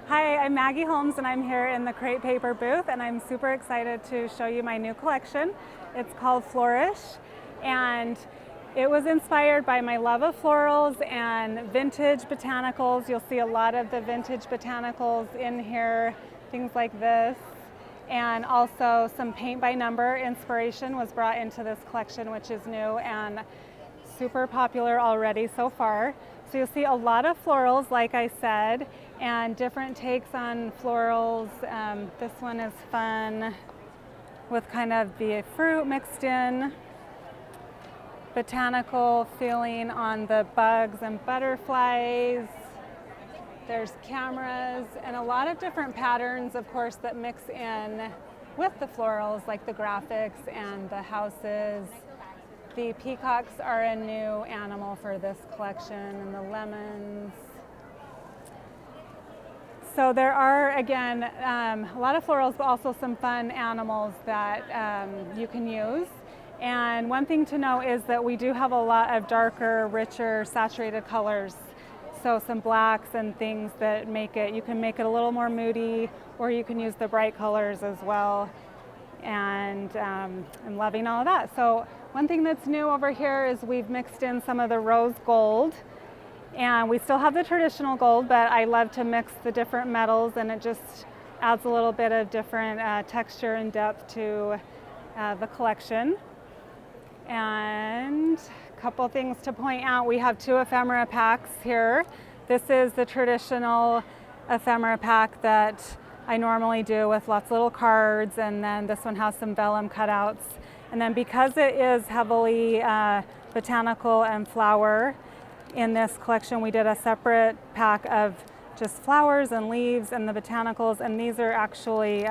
Hi, I'm Maggie Holmes and I'm here in the Crate Paper booth and I'm super excited to show you my new collection. It's called Flourish and it was inspired by my love of florals and vintage botanicals. You'll see a lot of the vintage botanicals in here, things like this. And also some paint by number inspiration was brought into this collection, which is new and super popular already so far. So you'll see a lot of florals, like I said, and different takes on florals. This one is fun with kind of the fruit mixed in, botanical feeling on the bugs and butterflies. There's cameras and a lot of different patterns, of course, that mix in with the florals, like the graphics and the houses. The peacocks are a new animal for this collection, and the lemons. So there are, again, a lot of florals, but also some fun animals that you can use. And one thing to know is that we do have a lot of darker, richer, saturated colors. So some blacks and things that make it, you can make it a little more moody, or you can use the bright colors as well. And I'm loving all of that. So one thing that's new over here is we've mixed in some of the rose gold. And we still have the traditional gold, but I love to mix the different metals, and it just adds a little bit of different texture and depth to the collection. And a couple things to point out, we have 2 ephemera packs here. This is the traditional ephemera pack that I normally do with lots of little cards, and then this one has some vellum cutouts. And then because it is heavily botanical and flower, in this collection we did a separate pack of just flowers and leaves and the botanicals, and these are actually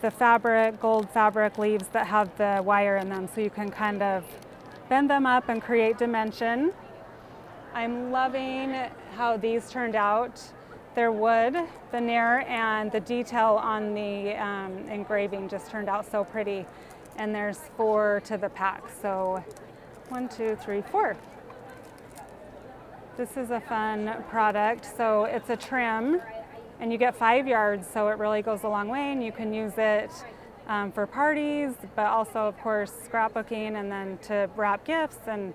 the fabric, gold fabric leaves that have the wire in them, so you can kind of bend them up and create dimension. I'm loving how these turned out. They're wood, veneer, and the detail on the engraving just turned out so pretty. And there's 4 to the pack, so 1, 2, 3, 4. This is a fun product. So it's a trim, and you get 5 yards, so it really goes a long way, and you can use it for parties, but also, of course, scrapbooking, and then to wrap gifts and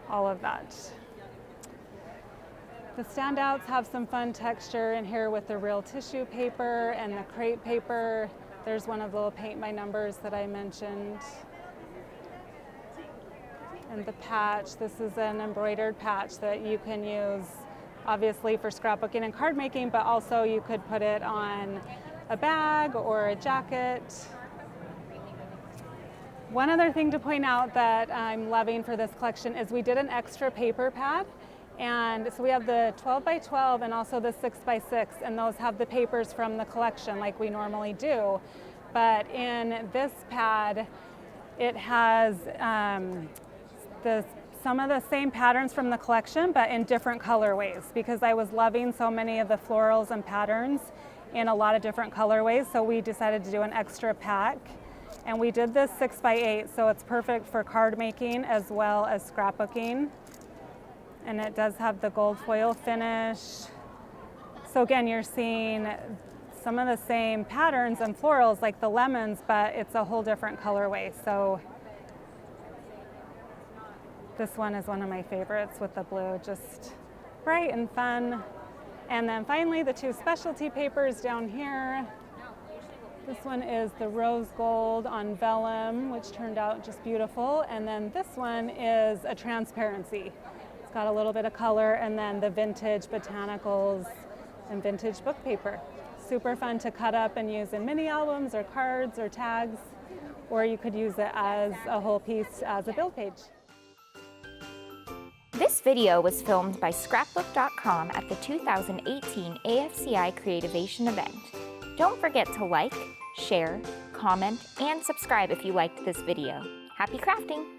all of that. The standouts have some fun texture in here with the real tissue paper and the crate paper. There's one of the little paint by numbers that I mentioned. And the patch, this is an embroidered patch that you can use obviously for scrapbooking and card making, but also you could put it on a bag or a jacket. One other thing to point out that I'm loving for this collection is we did an extra paper pad. And so we have the 12 by 12 and also the 6 by 6, and those have the papers from the collection like we normally do. But in this pad, it has some of the same patterns from the collection, but in different colorways, because I was loving so many of the florals and patterns in a lot of different colorways. So we decided to do an extra pack, and we did this 6 by 8, so it's perfect for card making as well as scrapbooking. And it does have the gold foil finish. So again, you're seeing some of the same patterns and florals like the lemons, but it's a whole different colorway. So this one is one of my favorites with the blue, just bright and fun. And then finally, the 2 specialty papers down here. This one is the rose gold on vellum, which turned out just beautiful. And then this one is a transparency. It's got a little bit of color, and then the vintage botanicals and vintage book paper. Super fun to cut up and use in mini albums or cards or tags, or you could use it as a whole piece as a build page. This video was filmed by Scrapbook.com at the 2018 AFCI Creativation event. Don't forget to like, share, comment, and subscribe if you liked this video. Happy crafting!